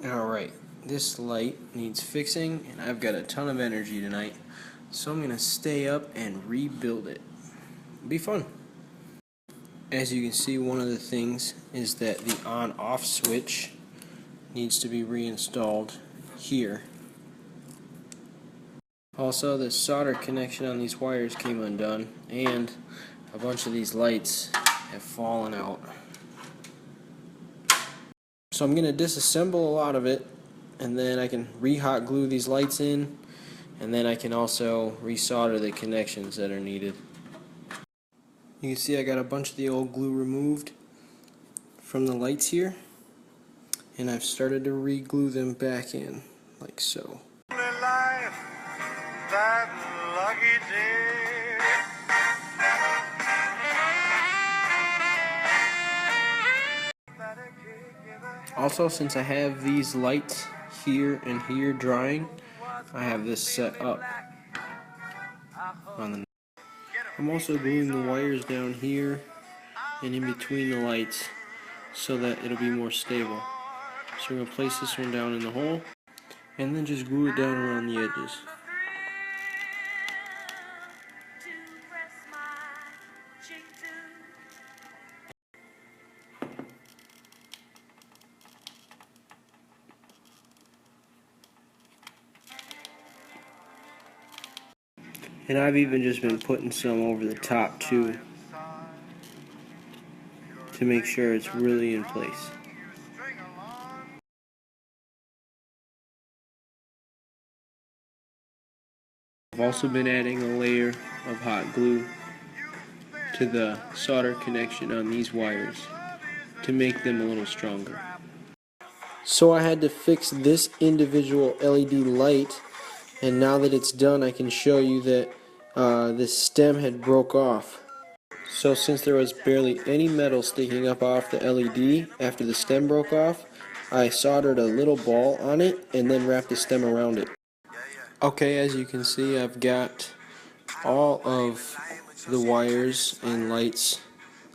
Alright, this light needs fixing, and I've got a ton of energy tonight, so I'm going to stay up and rebuild it. It'll be fun. As you can see, one of the things is that the on-off switch needs to be reinstalled here. Also, the solder connection on these wires came undone, and a bunch of these lights have fallen out. So I'm going to disassemble a lot of it, and then I can re-hot glue these lights in, and then I can also resolder the connections that are needed. You can see I got a bunch of the old glue removed from the lights here, and I've started to re-glue them back in, like so. Also, since I have these lights here and here drying, I have this set up on the. I'm also gluing the wires down here and in between the lights so that it'll be more stable. So we're going to place this one down in the hole and then just glue it down around the edges. And I've even just been putting some over the top too, to make sure it's really in place. I've also been adding a layer of hot glue to the solder connection on these wires to make them a little stronger. So I had to fix this individual LED light, and now that it's done, I can show you that this stem had broke off. So since there was barely any metal sticking up off the LED after the stem broke off, I soldered a little ball on it and then wrapped the stem around it. Okay, as you can see, I've got all of the wires and lights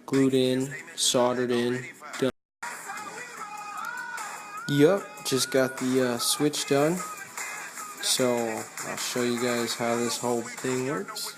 glued in, soldered in, done. Yup, just got the switch done. So I'll show you guys how this whole thing works.